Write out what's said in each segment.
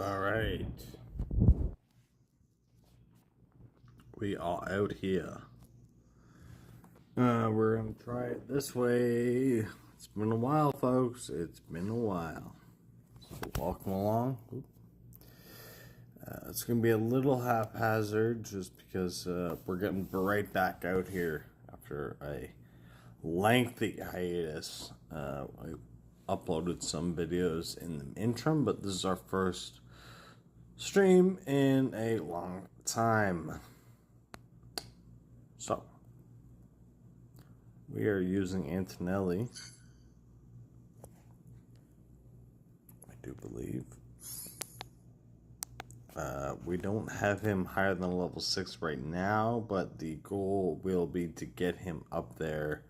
All right. We are out here. We're going to try it this way. It's been a while, folks. It's been a while. So welcome along. It's going to be a little haphazard just because we're getting right back out here after a lengthy hiatus. I uploaded some videos in the interim, but this is our first stream in a long time. So, we are using Antonelli, I do believe. We don't have him higher than level 6 right now, but the goal will be to get him up there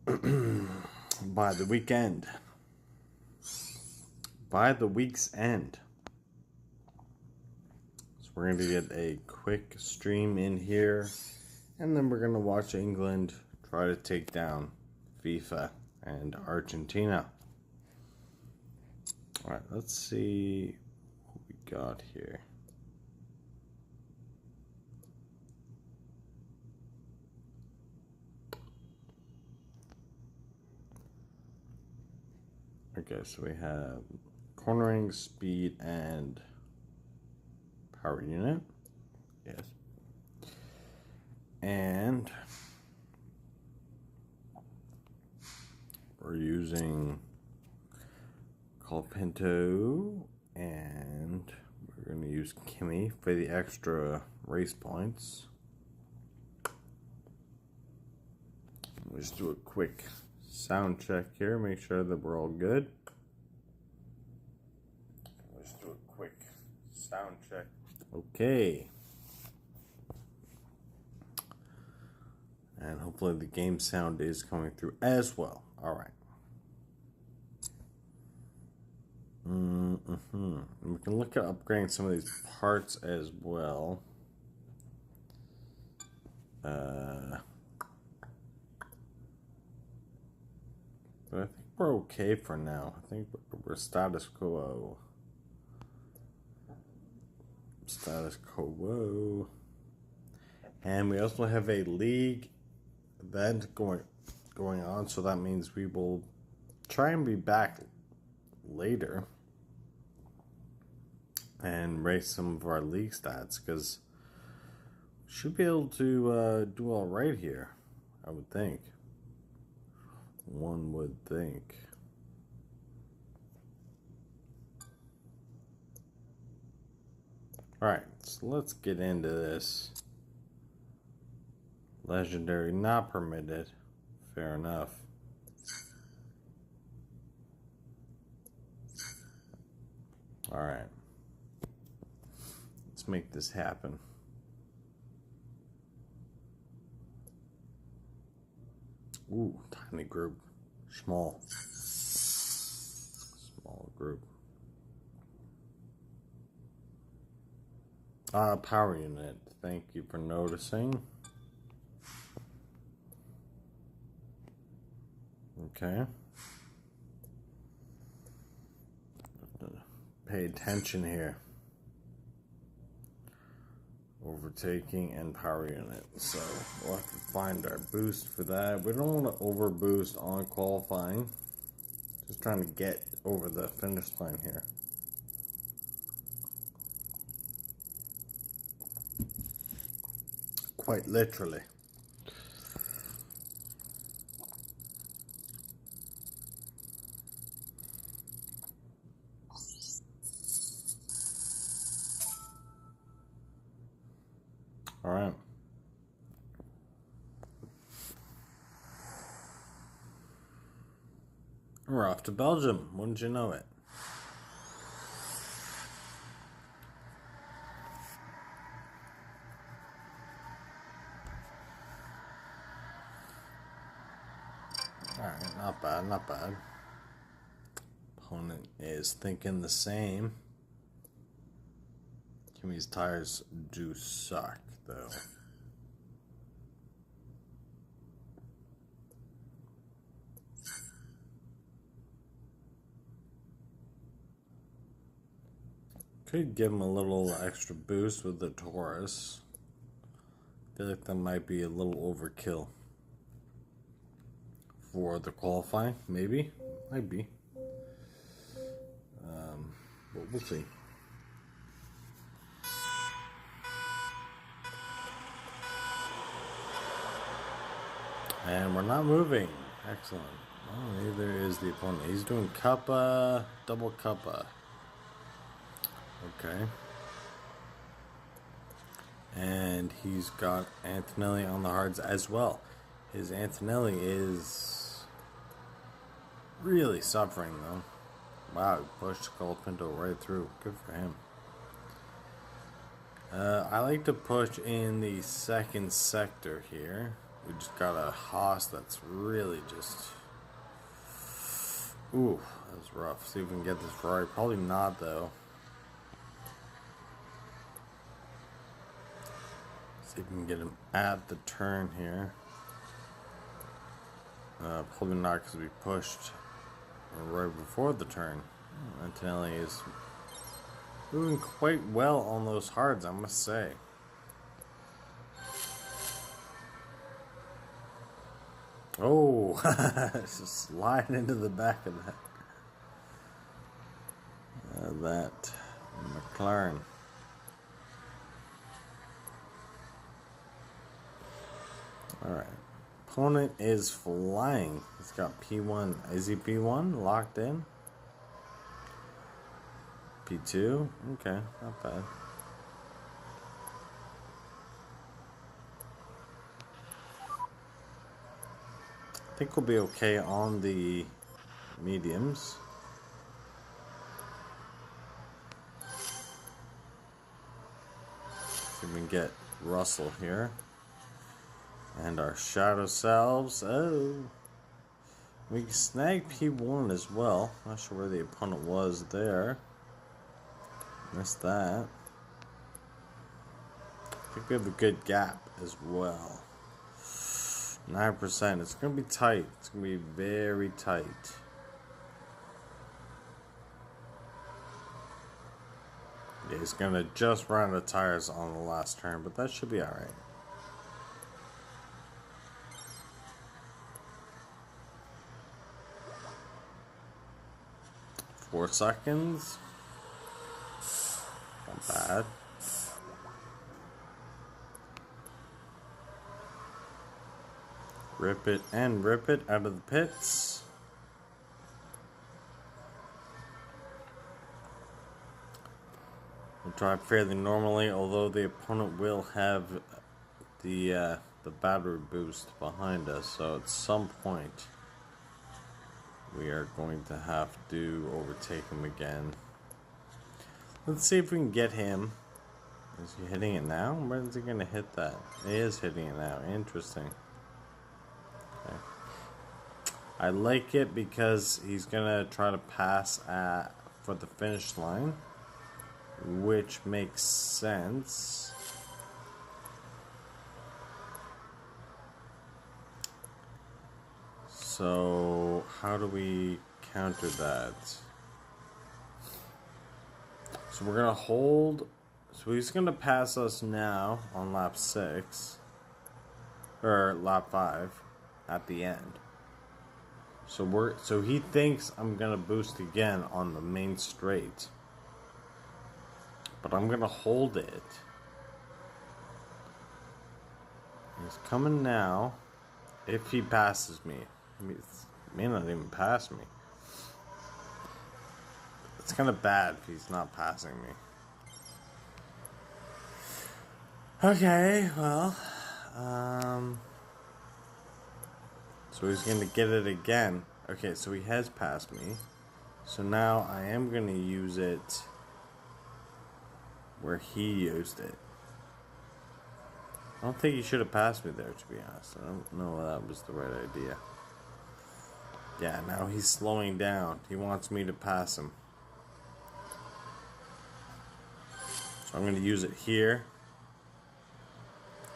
by the weekend. By the week's end. So we're going to get a quick stream in here, and then we're going to watch England try to take down FIFA and Argentina. Alright, let's see what we got here. Okay, so we have cornering, speed, and power unit. Yes. And we're using Colpinto, and we're going to use Kimmy for the extra race points. Let's do a quick sound check here, make sure that we're all good. Let's do a quick sound check. Okay. And hopefully the game sound is coming through as well. Alright. We can look at upgrading some of these parts as well. But I think we're okay for now. I think we're status quo. Status quo. And we also have a league event going on, so that means we will try and be back later and raise some of our league stats, because we should be able to do all right here, I would think. One would think. Alright, so let's get into this. Legendary not permitted. Fair enough. Alright. Let's make this happen. Ooh, tiny group. Small group. Power unit. Thank you for noticing. Okay. Pay attention here. Overtaking and power unit. So we'll have to find our boost for that. We don't want to over boost on qualifying. Just trying to get over the finish line here. Quite literally. All right. We're off to Belgium. Wouldn't you know it? Alright, not bad, not bad. Opponent is thinking the same. Kimmy's tires do suck, though. Could give him a little extra boost with the Taurus. I feel like that might be a little overkill for the qualifying. Maybe. Might be. But we'll see. And we're not moving. Excellent. Oh, neither is the opponent. He's doing Kappa, double Kappa. Okay. And he's got Antonelli on the hards as well. His Antonelli is really suffering though. Wow, he pushed Colapinto right through. Good for him. I like to push in the second sector here. We just got a Haas that's really just... Ooh, that was rough. See if we can get this Ferrari. Probably not though. See if we can get him at the turn here. Probably not because we pushed right before the turn. Antonelli is moving quite well on those hards, I must say. Oh, just sliding into the back of that McLaren. All right. Opponent is flying. He's got P1. Is he P1 locked in? P2? Okay, not bad. I think we'll be okay on the mediums. See if we can get Russell here. And our shadow selves. Oh, we can snag P1 as well. Not sure where the opponent was there. Missed that. I think we have a good gap as well. 9%. It's going to be tight. It's going to be very tight. Yeah, he's going to just run the tires on the last turn, but that should be alright. 4 seconds. Not bad. Rip it and rip it out of the pits. We'll drive fairly normally, although the opponent will have the battery boost behind us, so at some point we are going to have to overtake him again. Let's see if we can get him. Is he hitting it now? When is he going to hit that? He is hitting it now. Interesting. Okay. I like it because he's going to try to pass for the finish line, which makes sense. So how do we counter that? So we're gonna hold. So he's gonna pass us now on lap 6 or lap 5 at the end. So he thinks I'm gonna boost again on the main straight, but I'm gonna hold it. He's coming now. If he passes me. He may not even pass me. It's kind of bad if he's not passing me. Okay, well, so he's gonna get it again. Okay, so he has passed me. So now I am gonna use it where he used it. I don't think he should have passed me there, to be honest. I don't know if that was the right idea. Yeah, now he's slowing down. He wants me to pass him. So I'm going to use it here.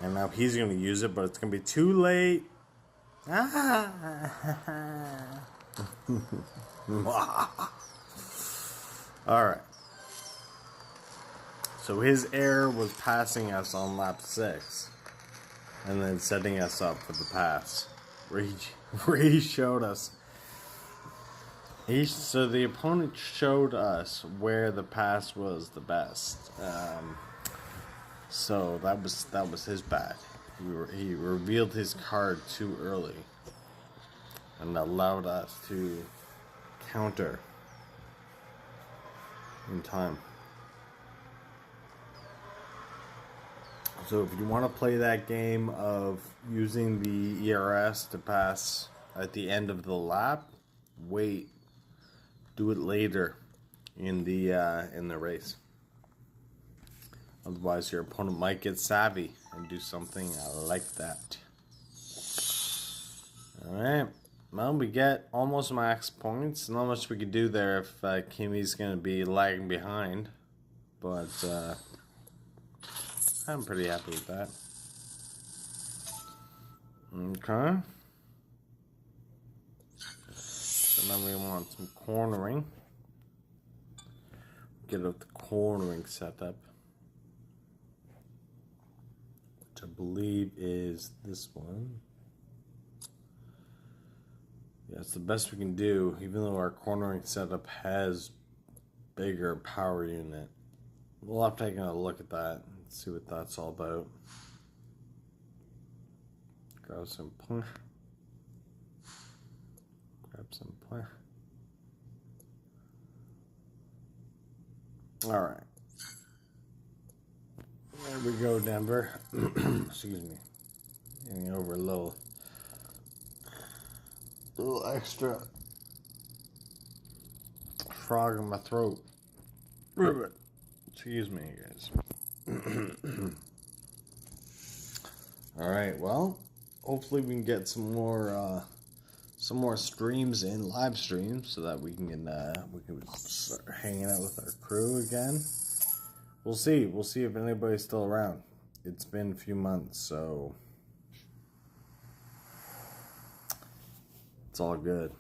And now he's going to use it, but it's going to be too late. Ah! Alright. So his error was passing us on lap 6. And then setting us up for the pass. Where he showed us. So the opponent showed us where the pass was the best. So that was his bad. He revealed his card too early. And allowed us to counter in time. So if you want to play that game of using the ERS to pass at the end of the lap, wait. Do it later in the race. Otherwise, your opponent might get savvy and do something like that. All right. Well, we get almost max points. Not much we could do there if Kimmy's going to be lagging behind. But I'm pretty happy with that. Okay. So now we want some cornering. Get out the cornering setup. Which I believe is this one. Yeah, it's the best we can do, even though our cornering setup has bigger power unit. We'll have to take a look at that and see what that's all about. Grab some point. Grab some point. Alright. There we go, Denver. Excuse me. Getting over a little extra frog in my throat. Excuse me, guys. Alright, well, hopefully we can get some more streams in, live streams, so that we can start hanging out with our crew again. We'll see if anybody's still around. It's been a few months, so it's all good.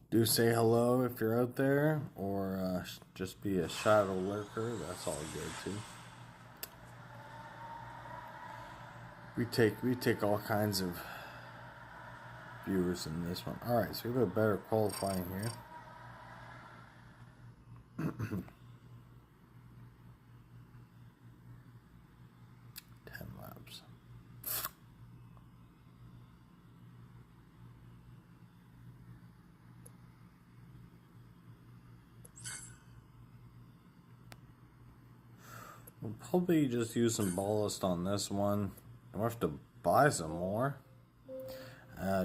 Do say hello if you're out there, or just be a shadow lurker. That's all good too. We take all kinds of viewers in this one. All right, so we have a better qualifying here. 10 laps. We'll probably just use some ballast on this one. I'll have to buy some more.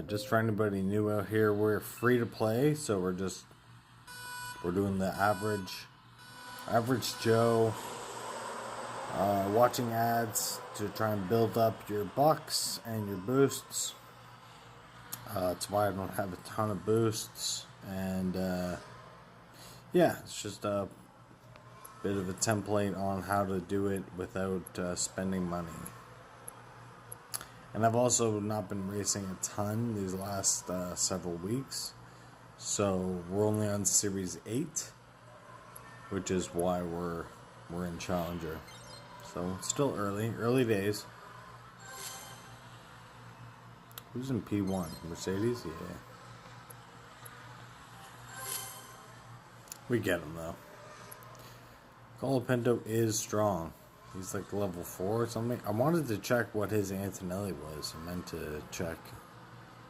Just for anybody new out here, we're free to play, so we're doing the average Joe, watching ads to try and build up your bucks and your boosts. That's why I don't have a ton of boosts, and yeah, it's just a bit of a template on how to do it without spending money. And I've also not been racing a ton these last several weeks, so we're only on Series 8, which is why we're in Challenger. So it's still early days. Who's in P1? Mercedes? Yeah. We get him though. Colapinto is strong. He's like level 4 or something. I wanted to check what his Antonelli was. I meant to check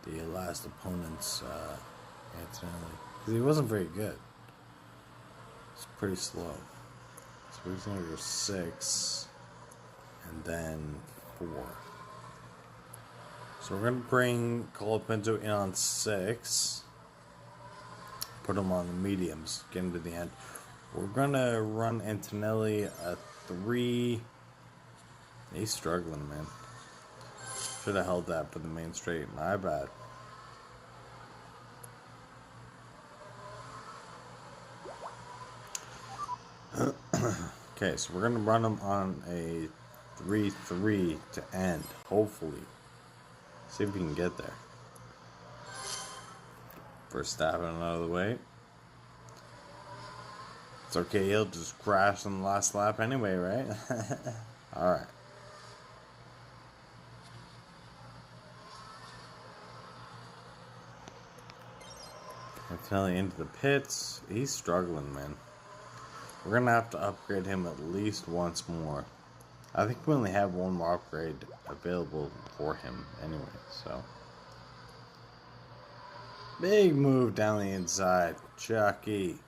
the last opponent's Antonelli, because he wasn't very good. It's pretty slow. So he's going to go 6 and then 4. So we're going to bring Colapinto in on 6. Put him on the mediums, get him to the end. We're going to run Antonelli at 3. He's struggling, man. Should have held that for the main straight. My bad. Okay, so we're going to run him on a 3-3 to end, hopefully. See if we can get there. First Verstappen out of the way. It's okay, he'll just crash on the last lap anyway, right? Alright. Finally into the pits. He's struggling, man. We're gonna have to upgrade him at least once more. I think we only have one more upgrade available for him anyway, so. Big move down the inside. Chucky.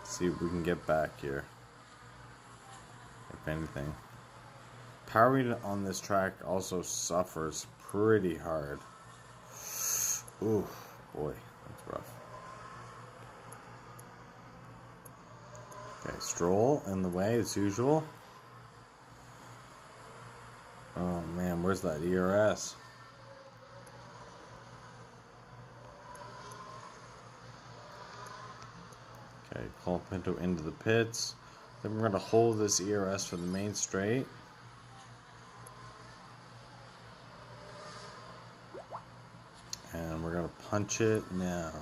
See if we can get back here. If anything. Power unit on this track also suffers pretty hard. Ooh, boy, that's rough. Okay, Stroll in the way as usual. Oh man, where's that ERS? Okay, Cole Pinto into the pits. Then we're going to hold this ERS for the main straight. And we're going to punch it now.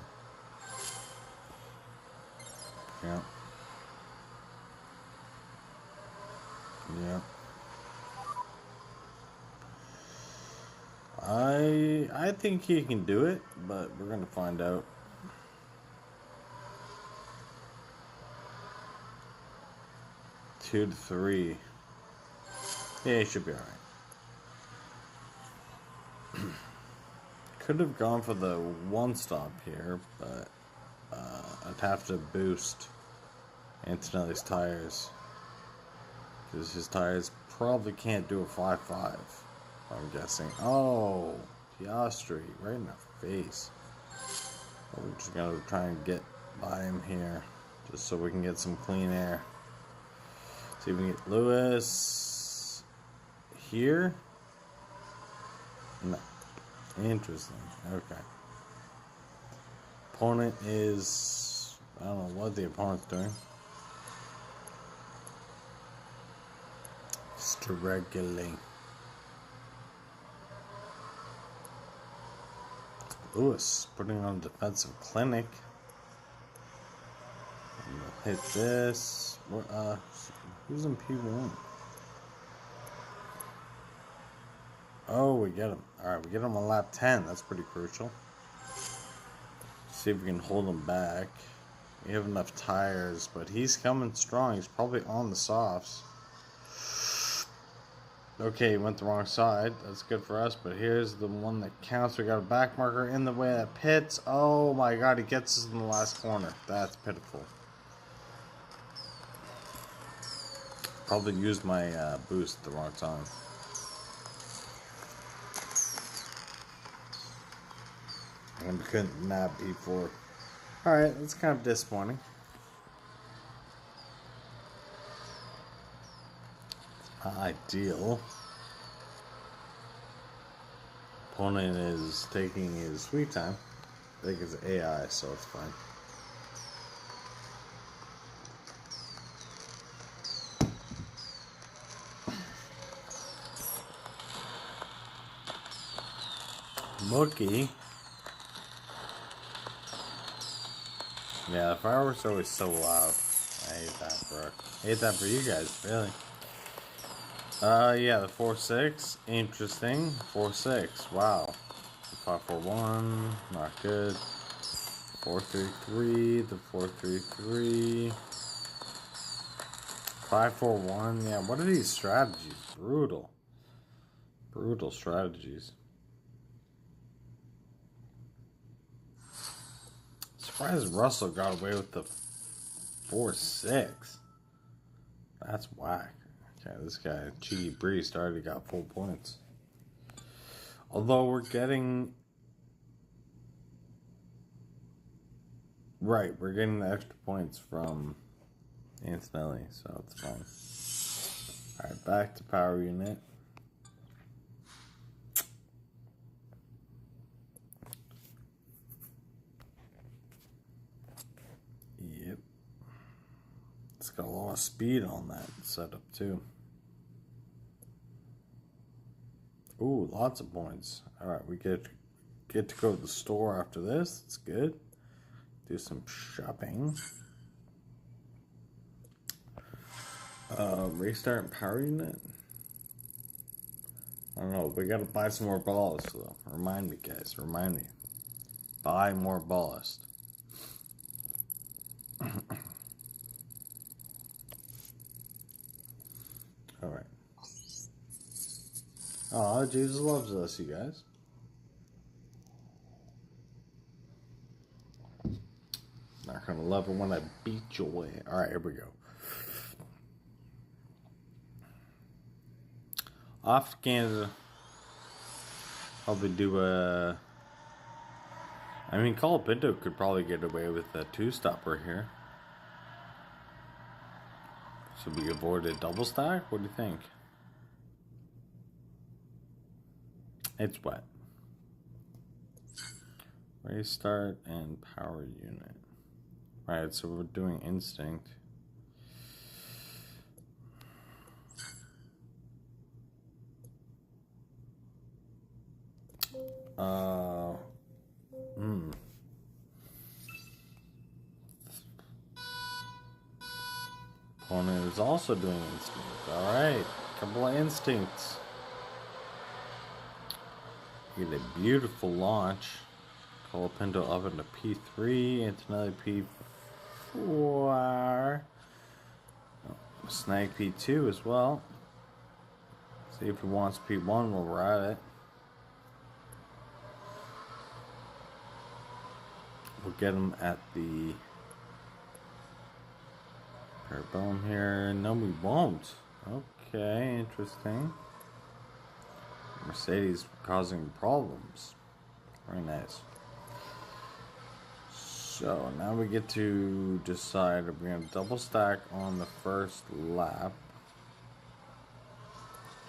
Yep. Yep. I think he can do it, but we're going to find out. Two to three. Yeah, he should be alright. Could have gone for the one stop here, but I'd have to boost Antonelli's tires. Because his tires probably can't do a 5.5, I'm guessing. Oh, Piastri, right in the face. We're just going to try and get by him here, just so we can get some clean air. See if we can get Lewis here. No. Interesting. Okay. Opponent is... I don't know what the opponent's doing. Just regularly. Lewis putting on a defensive clinic. And we'll hit this. Who's in P1? Oh, we get him. Alright, we get him on lap 10. That's pretty crucial. See if we can hold him back. We have enough tires, but he's coming strong. He's probably on the softs. Okay, he went the wrong side. That's good for us, but here's the one that counts. We got a back marker in the way that pits. Oh my god, he gets us in the last corner. That's pitiful. Probably used my boost at the wrong time. And couldn't nab P4. Alright, that's kind of disappointing. Ideal. Opponent is taking his sweet time. I think it's AI, so it's fine. Mookie. Yeah, the fireworks are always so loud. I hate that for you guys, really. Yeah, the 4.6, interesting. 4.6, wow. 5.41, not good. 4.33, the 4.33. 5.41, yeah, what are these strategies? Brutal. Brutal strategies. Surprised Russell got away with the 4.6. That's whack. Okay, this guy, Cheeky Breeze, already got full points. Although we're getting... Right, we're getting the extra points from Antonelli, so it's fine. Alright, back to power unit. Yep. It's got a lot of speed on that setup too. Ooh, lots of points. Alright, we get to go to the store after this. It's good. do some shopping. Restart power unit. I don't know. We gotta buy some more ballast though. Remind me, guys. Remind me. Buy more ballast. All right. Oh, Jesus loves us, you guys. Not gonna love it when I beat you away. All right, here we go. Off to Canada. Probably do a. I mean, Colapinto could probably get away with a 2-stopper here. So we avoid a double stack? What do you think? It's wet. Restart and power unit. Right, so we're doing instinct. Opponent is also doing instinct. Alright, couple of instincts. Get a beautiful launch. Colapinto up into P3, Antonelli P4. Snag P2 as well. See if he wants P1, we'll ride it. We'll get him at the Parabellum here. No, we won't. Okay, interesting. Mercedes causing problems. Very nice. So now we get to decide if we're going to double stack on the first lap.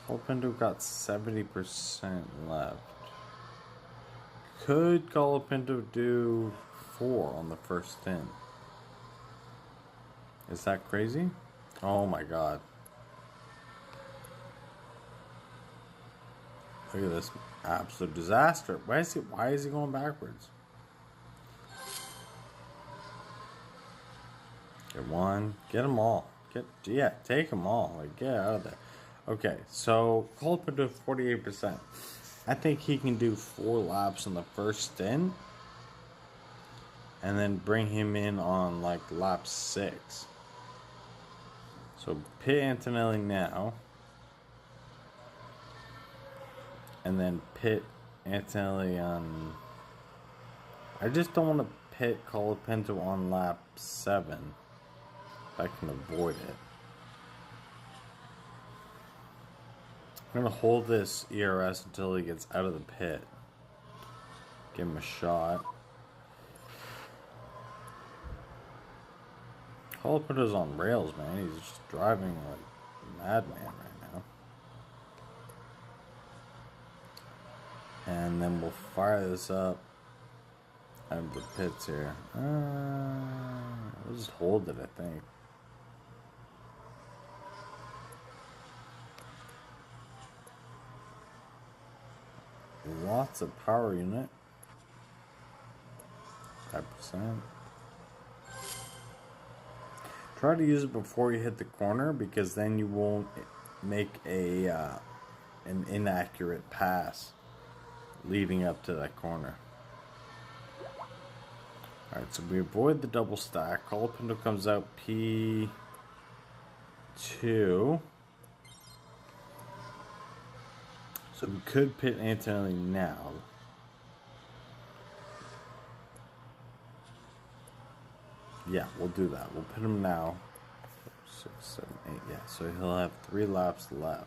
Colapinto got 70% left. Could Colapinto do 4 on the first stint? Is that crazy? Oh my god. Look at this absolute disaster. Why is he going backwards? Get one. Get them all. Take them all. Like, get out of there. Okay, so Colapinto 48%. I think he can do 4 laps in the first stint. And then bring him in on like lap 6. So pit Antonelli now. And then pit Antonelli on. I just don't want to pit Colapinto on lap 7. If I can avoid it. I'm going to hold this ERS until he gets out of the pit. Give him a shot. Colapinto's on rails, man. He's just driving like a madman right now. And then we'll fire this up out of the pits here. We'll just hold it, I think. Lots of power unit. 5%. Try to use it before you hit the corner, because then you won't make an inaccurate pass leading up to that corner. Alright, so we avoid the double stack. Colapinto comes out P2. So we could pit Antonelli now. Yeah, we'll do that. We'll pit him now. 6, 7, 8. Yeah, so he'll have 3 laps left.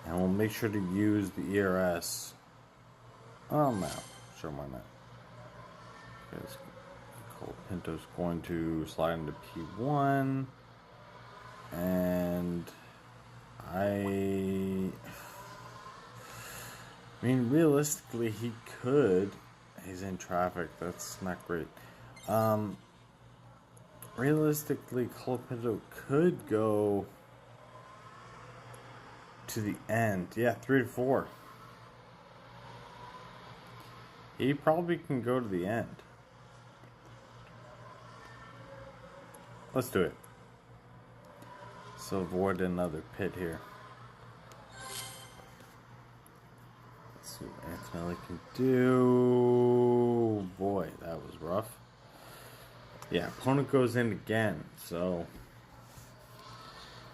And we'll make sure to use the ERS. Oh, no. Sure, why not? Because Colapinto's going to slide into P1. And I mean, realistically, he could. He's in traffic. That's not great. Realistically, Colapinto could go to the end. Yeah, 3 to 4. He probably can go to the end. Let's do it. So avoid another pit here. Let's see what Antonelli can do. Boy, that was rough. Yeah, opponent goes in again, so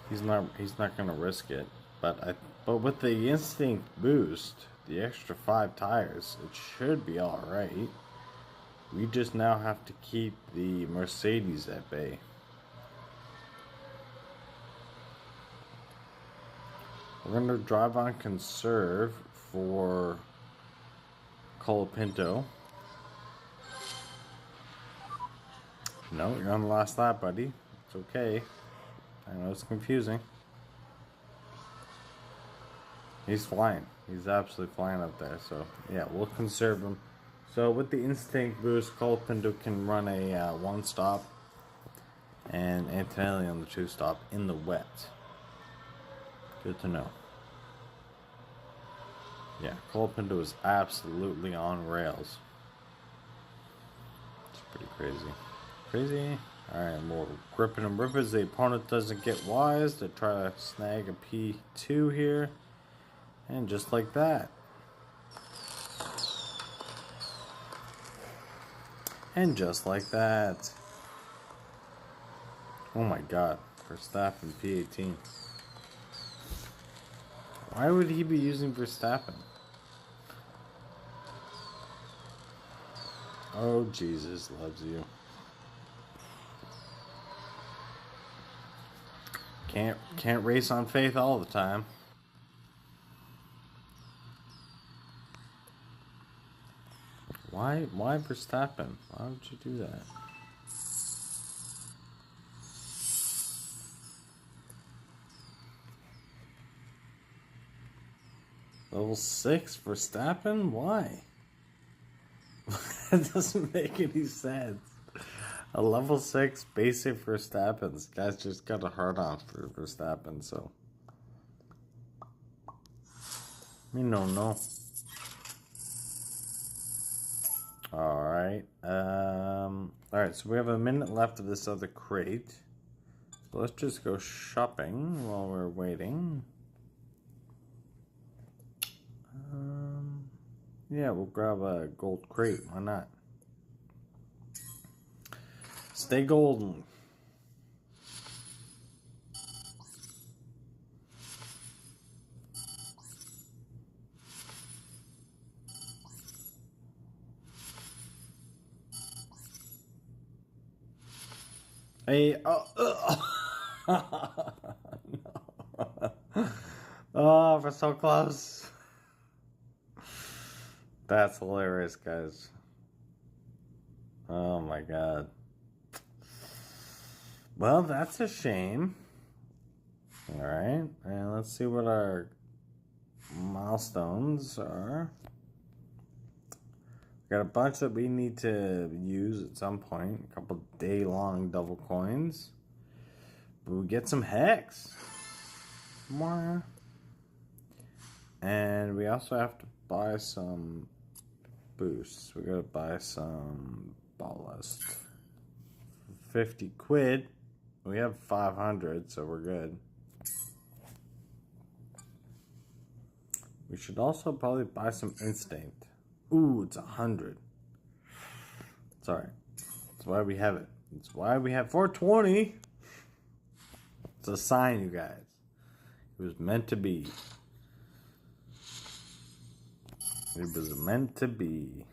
he's not gonna risk it. But with the instinct boost, the extra 5 tires, it should be all right. We just now have to keep the Mercedes at bay. We're going to drive on conserve for Colapinto. No, you're on the last lap, buddy. It's okay. I know it's confusing. He's flying. He's absolutely flying up there. So, yeah, we'll conserve him. So, with the instinct boost, Colapinto can run a 1-stop. And Antonelli on the 2-stop in the wet. Good to know. Yeah, Colapinto is absolutely on rails. It's pretty crazy. Crazy. Alright, we'll grip and rip as the opponent doesn't get wise to try to snag a P2 here. And just like that. And just like that. Oh my god. Verstappen P18. Why would he be using Verstappen? Oh, Jesus loves you. Can't race on faith all the time. Why Verstappen? Why would you do that? Level 6 Verstappen? Why? That doesn't make any sense. A level 6 basic Verstappen. This guy's just got a hard on for Verstappen, so. Me no. Alright. Alright, so we have a minute left of this other crate. So let's just go shopping while we're waiting. Yeah, we'll grab a gold crate. Why not? Stay golden. Hey, oh, we're so close. That's hilarious, guys. Oh my god. Well, that's a shame. Alright, and let's see what our milestones are. Got a bunch that we need to use at some point. A couple day-long double coins. But we get some hex. More. And we also have to buy some boosts. We gotta buy some ballast. 50 quid. We have 500, so we're good. We should also probably buy some instinct. Ooh, it's 100. It's alright. That's why we have it. It's why we have 420. It's a sign, you guys. It was meant to be. It was meant to be.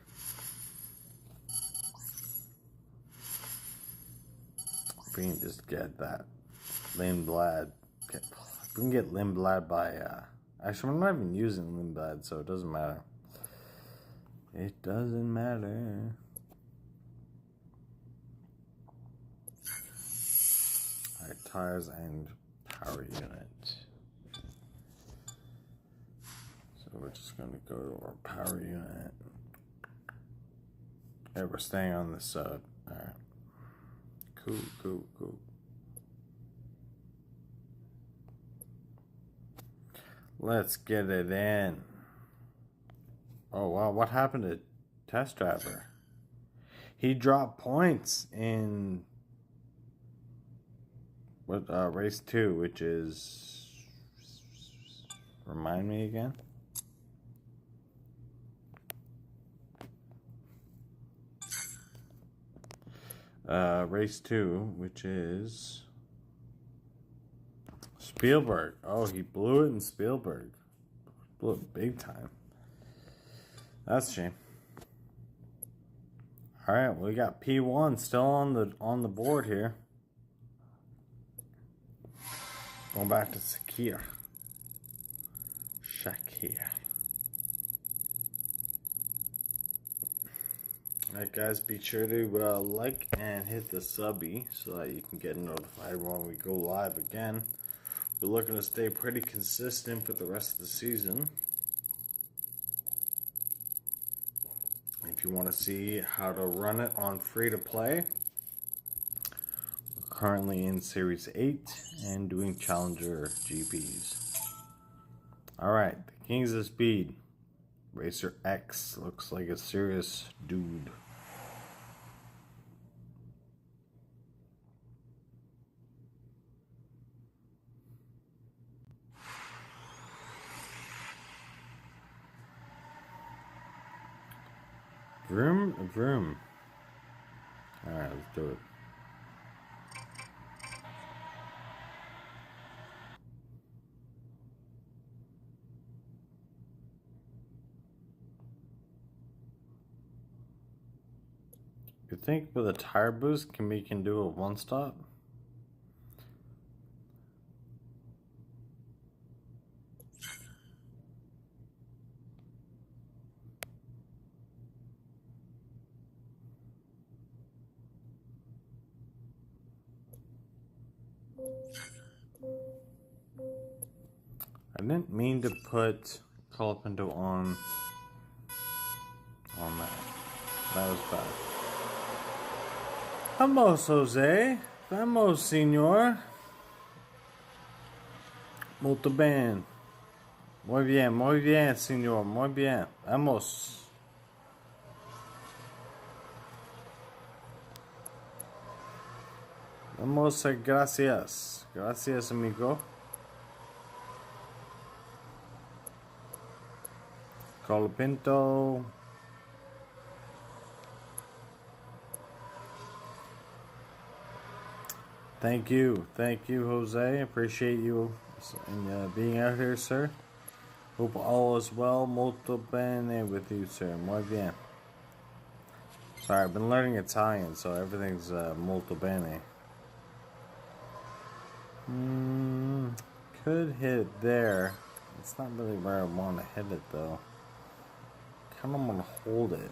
If we can just get that Lindblad. If we can get Lindblad by... actually, we're not even using Lindblad, so it doesn't matter. It doesn't matter. Alright, tires and power unit. So we're just going to go to our power unit. Yeah, we're staying on this side. Alright. Cool. Let's get it in. Oh, wow. What happened to Test Driver? He dropped points in What race 2, which is, remind me again. Race 2, which is Spielberg. Oh, he blew it in Spielberg. Blew it big time. That's a shame. All right, we got P1 still on the board here. Going back to Shakir. Alright guys, be sure to like and hit the subby so that you can get notified when we go live again. We're looking to stay pretty consistent for the rest of the season. If you want to see how to run it on free to play, we're currently in Series 8 and doing Challenger GPs. Alright, the Kings of Speed. Racer X looks like a serious dude. Vroom, vroom. Alright, let's do it. You think with a tire boost, we can do a one stop? I didn't mean to put Call Pinto on that. That was bad. Vamos, Jose. Vamos, senor. Muito bem. Muy bien, senor. Muy bien. Vamos. Vamos, gracias. Gracias, amigo. Colapinto. Thank you, Jose. Appreciate you and being out here, sir. Hope all is well. Molto bene with you, sir. Muy bien. Sorry, I've been learning Italian, so everything's molto bene. Could hit it there. It's not really where I want to hit it, though. Kind of want to hold it.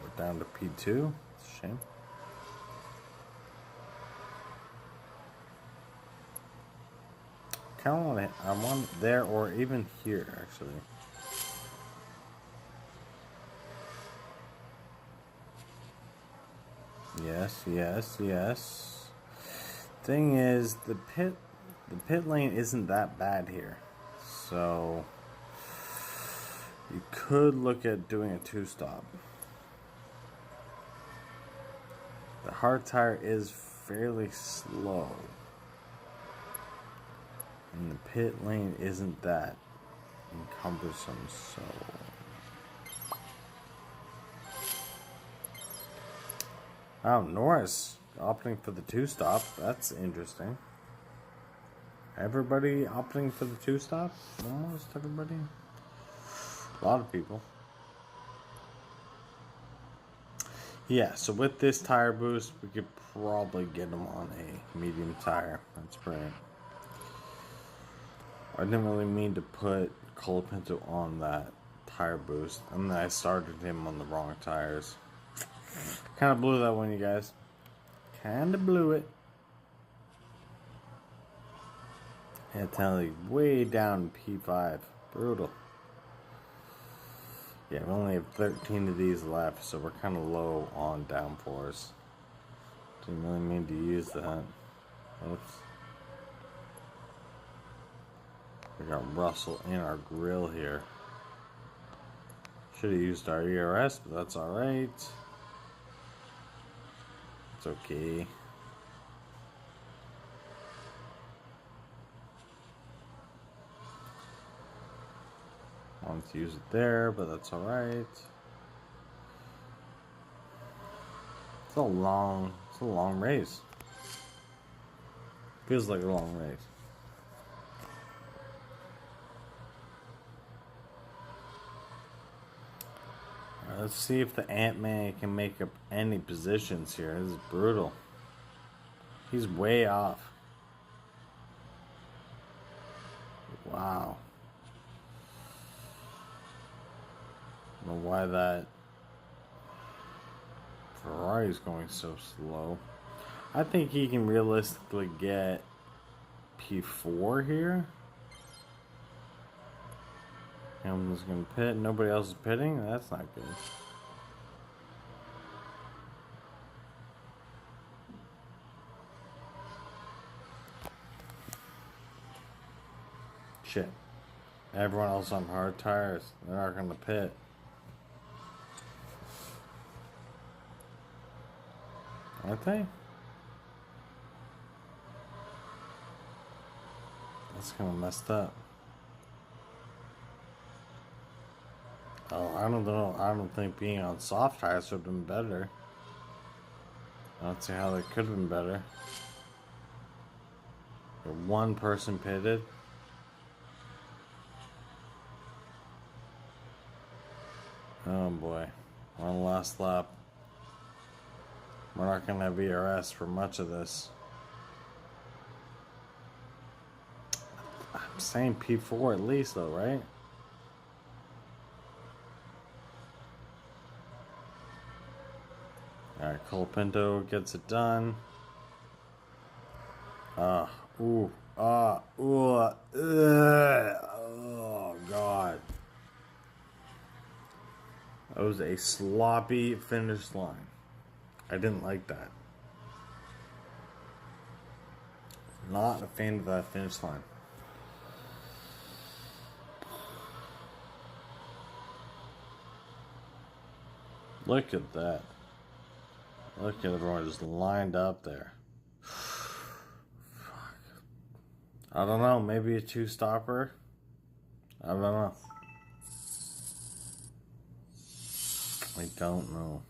We're down to P2. It's a shame. Kind of want it. I want it there or even here, actually. Yes. Thing is, the pit lane isn't that bad here, so you could look at doing a two-stop. The hard tire is fairly slow. And the pit lane isn't that cumbersome, so... Oh, Norris opting for the two-stop. That's interesting. Everybody opting for the two-stop? Almost everybody? A lot of people. Yeah, so with this tire boost, we could probably get him on a medium tire. That's brilliant. I didn't really mean to put Colapinto on that tire boost, and then I started him on the wrong tires. Kind of blew that one, you guys. Kind of blew it. And tell you, way down P5. Brutal. Yeah, we only have 13 of these left, so we're kind of low on downforce. Didn't really mean to use that. Oops. We got Russell in our grill here. Should have used our ERS, but that's alright. It's okay. Wanted to use it there, but that's alright. It's a long race. Feels like a long race. Alright, let's see if the Ant-Man can make up any positions here. This is brutal. He's way off. Wow. I don't know why that Ferrari's going so slow. I think he can realistically get P4 here. Hamilton's gonna pit. Nobody else is pitting. That's not good. Shit. Everyone else on hard tires. They're not gonna pit. Aren't they? That's kind of messed up. Oh, I don't know. I don't think being on soft tires would have been better. I don't see how they could have been better. One person pitted. Oh boy. We're on the last lap. We're not going to have VRS for much of this. I'm saying P4 at least though, right? Alright, Colapinto gets it done. Oh God. That was a sloppy finish line. I didn't like that. Not a fan of that finish line. Look at that. Look at everyone just lined up there. Fuck. I don't know. Maybe a two-stopper? I don't know. I don't know.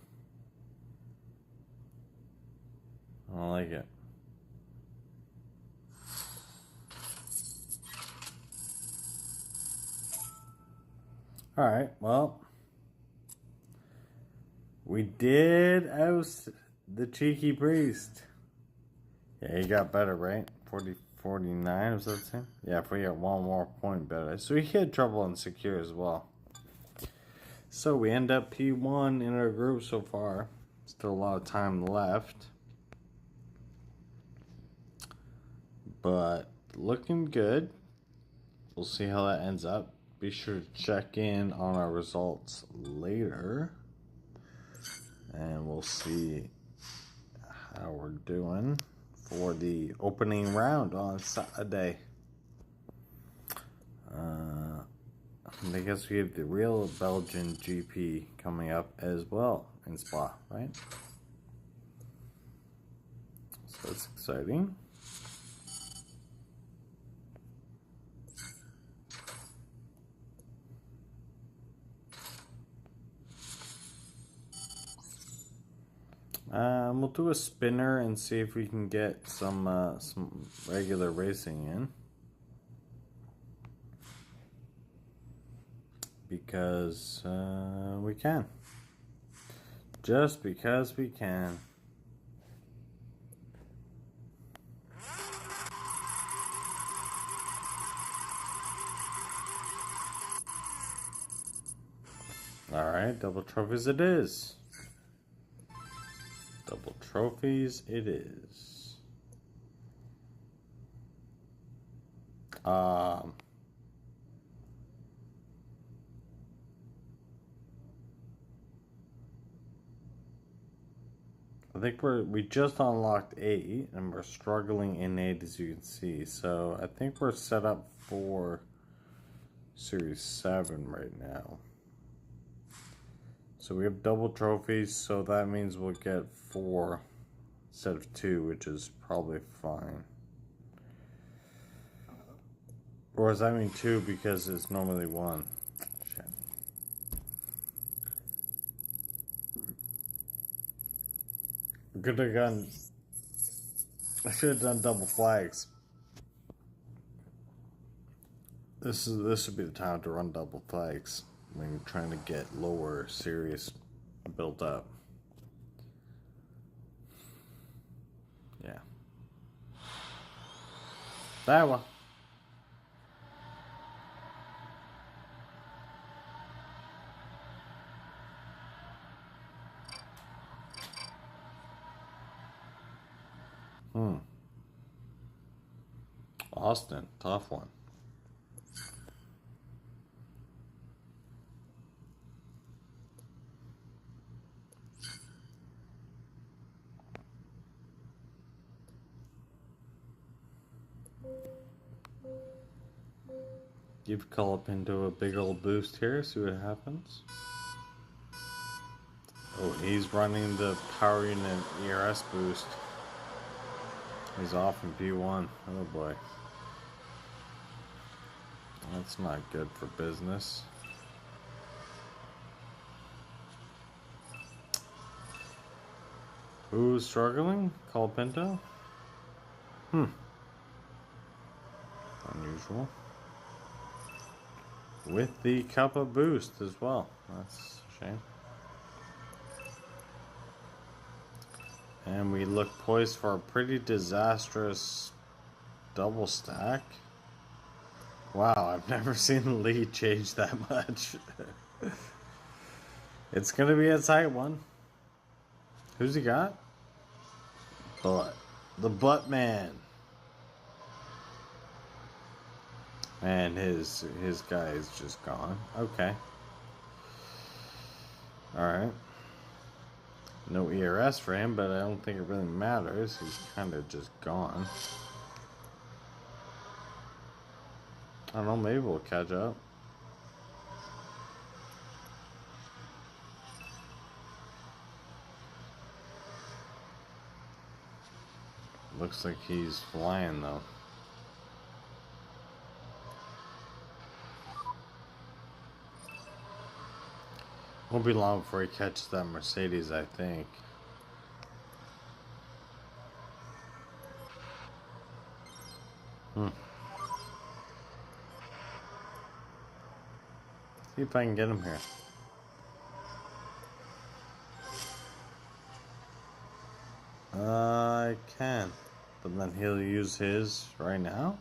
I don't like it. Alright, well. We did oust the cheeky priest. Yeah, he got better, right? 49, was that the same? Yeah, if we got one more point better. So he had trouble in secure as well. So we end up P1 in our group so far. Still a lot of time left. But looking good. We'll see how that ends up. Be sure to check in on our results later. And we'll see how we're doing for the opening round on Saturday. I guess we have the real Belgian GP coming up as well in Spa, right? So that's exciting. We'll do a spinner and see if we can get some regular racing in. Because we can. Just because we can. Alright, double trophies it is. Double trophies it is. I think we just unlocked 8 and we're struggling in 8 as you can see. So I think we're set up for Series 7 right now. So we have double trophies, so that means we'll get 4 instead of 2, which is probably fine. Or does that mean 2 because it's normally 1? Could have gone. I should have done double flags. This would be the time to run double flags when you're trying to get lower series built up. Yeah. That one. Austin, tough one. Give Cullip into a big old boost here, see what happens. Oh, he's running the power unit ERS boost. He's off in P1. Oh boy. That's not good for business. Who's struggling? Colapinto? Unusual. With the Kappa boost as well. That's a shame. And we look poised for a pretty disastrous double stack. Wow, I've never seen the lead change that much. It's gonna be a tight one. Who's he got? Butt. The Butt Man. And his guy is just gone. Okay. Alright. No ERS for him, but I don't think it really matters. He's kind of just gone. I don't know, maybe we'll catch up. Looks like he's flying though. Won't be long before he catches that Mercedes, I think. See if I can get him here. I can. But then he'll use his right now.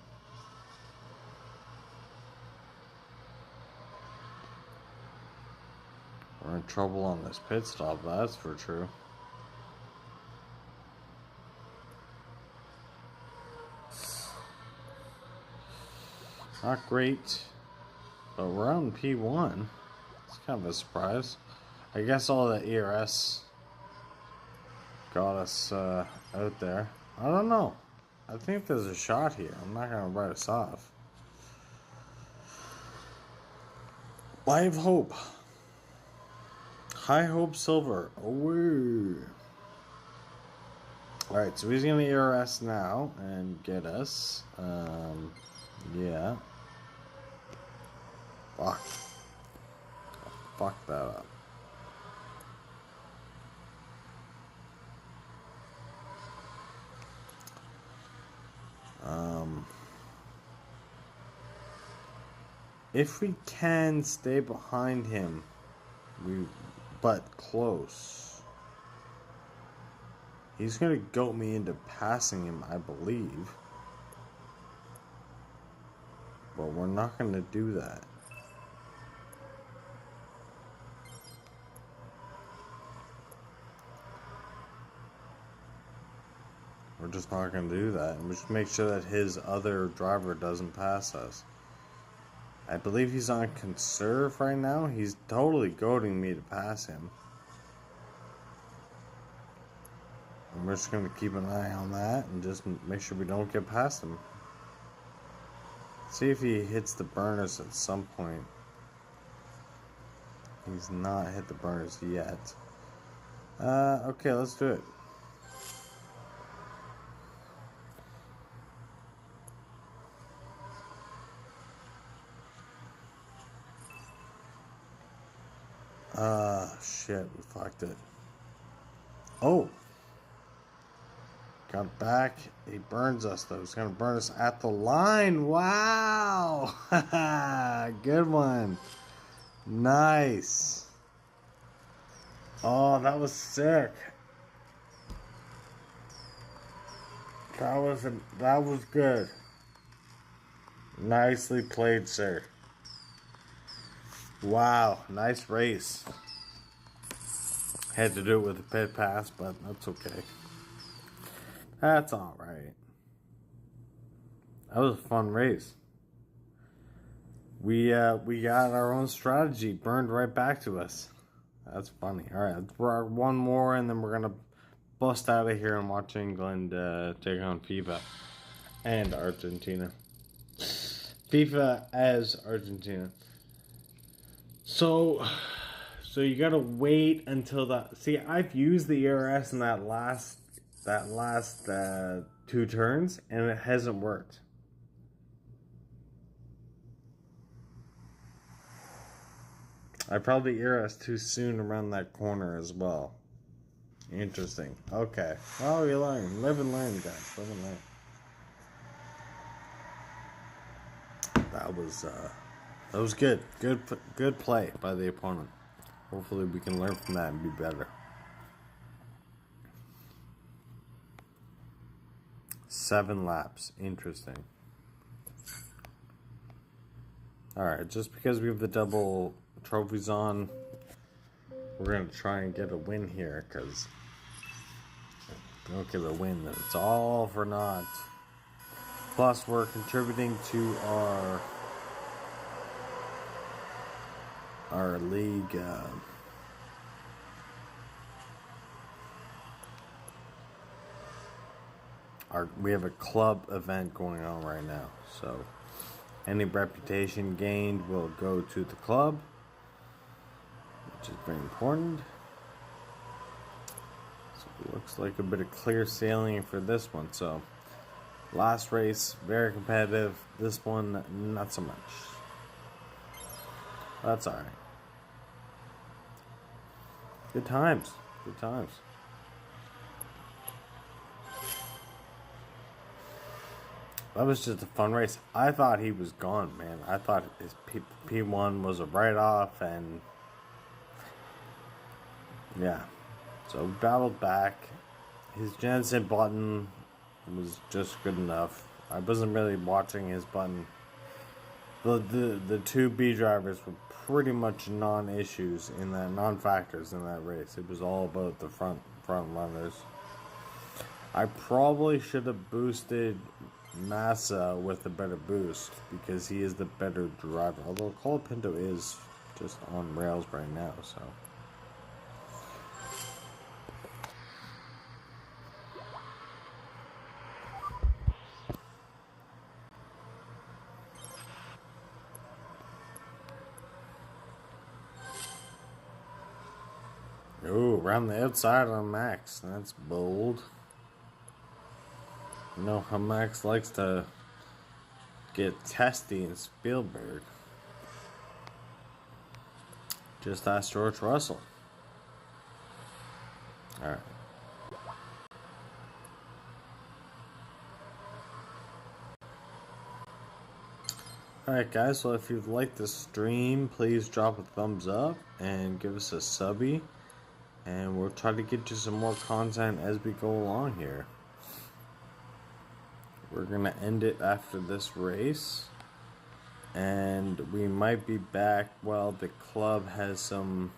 We're in trouble on this pit stop, that's for true. Not great. But we're on P1. It's kind of a surprise. I guess all the ERS got us out there. I don't know. I think there's a shot here. I'm not going to write us off. I have hope. High Hope Silver. Oh. Alright, so he's going to ERS now and get us. Yeah. Fuck. Fuck that up. If we can stay behind him, but close. He's gonna goat me into passing him, I believe. But we're not gonna do that. We're just not gonna do that. And we just make sure that his other driver doesn't pass us. I believe he's on conserve right now. He's totally goading me to pass him. And we're just going to keep an eye on that and just make sure we don't get past him. See if he hits the burners at some point. He's not hit the burners yet. Okay, let's do it. Shit, we fucked it. Oh, Got back. He burns us, though. He's going to burn us at the line. Wow. Good one. Nice. Oh, that was sick. That was good. Nicely played, sir. Wow, nice race. Had to do it with a pit pass, but that's okay. That's all right. That was a fun race. We got our own strategy burned right back to us. That's funny. All right, let's rock one more, and then we're gonna bust out of here and watch England take on FIFA and Argentina. FIFA as Argentina. So you gotta wait until that. See, I've used the ERS in that last 2 turns, and it hasn't worked. I probably ERS too soon around that corner as well. Interesting. Okay. Oh, you learn. Live and learn, guys. Live and learn. That was good. Good play by the opponent. Hopefully we can learn from that and be better. 7 laps. Interesting. Alright, just because we have the double trophies on, we're going to try and get a win here, because if we don't get a win, then it's all for naught. Plus, we're contributing to our league we have a club event going on right now, so any reputation gained will go to the club, which is very important. So it looks like a bit of clear sailing for this one. So last race, very competitive. This one, not so much. That's alright. Good times. Good times. That was just a fun race. I thought he was gone, man. I thought his P1 was a write-off, and yeah. So battled back. His Jensen button was just good enough. I wasn't really watching his button. The 2 B drivers were pretty much non-issues in that, non-factors in that race. It was all about the front runners. I probably should have boosted Massa with a better boost, because he is the better driver. Although Colapinto is just on rails right now, so. Ooh, around the outside on Max. That's bold. You know how Max likes to get testy in Spielberg. Just ask George Russell. Alright. Alright guys, so if you've liked the stream, please drop a thumbs up and give us a subby. And we'll try to get you some more content as we go along here. We're going to end it after this race. And we might be back while the club has some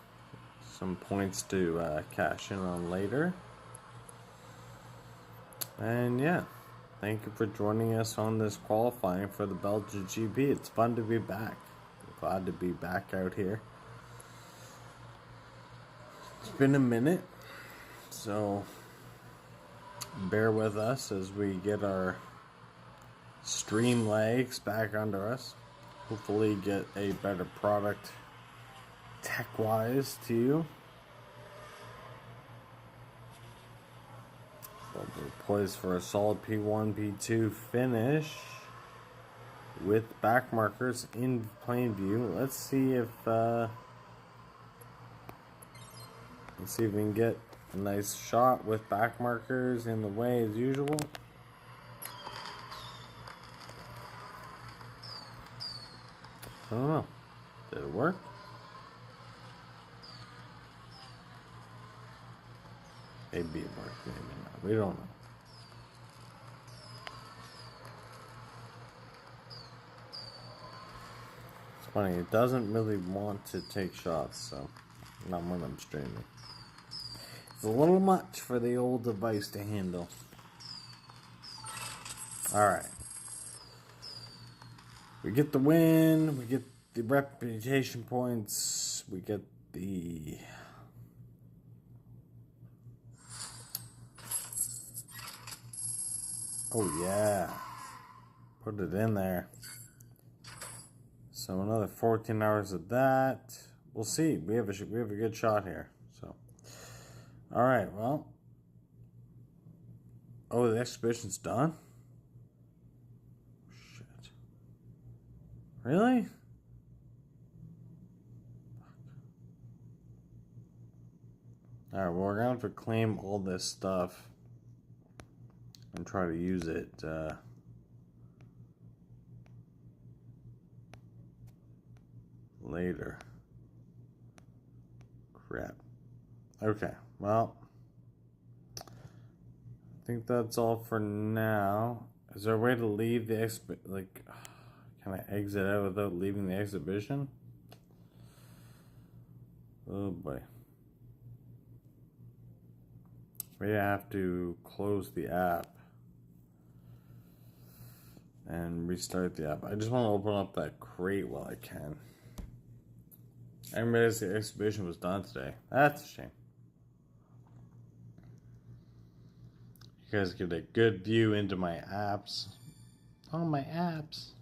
points to cash in on later. And yeah, thank you for joining us on this qualifying for the Belgian GP. It's fun to be back. I'm glad to be back out here. It's been a minute, so bear with us as we get our stream legs back under us. Hopefully get a better product tech-wise to you. So we're poised for a solid P1, P2 finish with back markers in plain view. Let's see if we can get a nice shot with back markers in the way as usual. I don't know. Did it work? Maybe it worked, maybe not. We don't know. It's funny, it doesn't really want to take shots, so not when I'm streaming. It's a little much for the old device to handle. Alright. We get the win, we get the reputation points, we get the... Oh yeah, put it in there. So another 14 hours of that. We'll see. We have a good shot here. So, all right. Well, oh, the exhibition's done. Shit. Really? All right. Well, we're gonna have to claim all this stuff and try to use it later. Crap. Okay, well, I think that's all for now. Is there a way to leave the can I exit out without leaving the exhibition? Oh boy. We have to close the app and restart the app. I just want to open up that crate while I can. I didn't realize the exhibition was done today. That's a shame. You guys get a good view into my apps. Oh, my apps.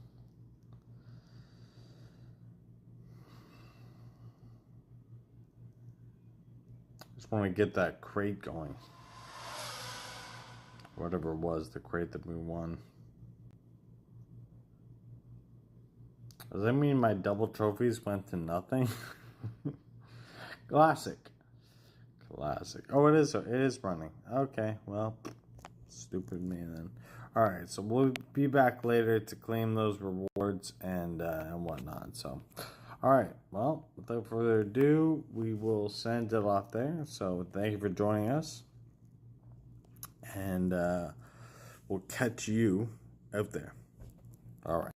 Just want to get that crate going. Whatever it was, the crate that we won. Does that mean my double trophies went to nothing? Classic. Oh, it is running. Okay, well, stupid me then. Alright, so we'll be back later to claim those rewards and whatnot. So, alright, well, without further ado, we will send it off there. So, thank you for joining us. And we'll catch you out there. Alright.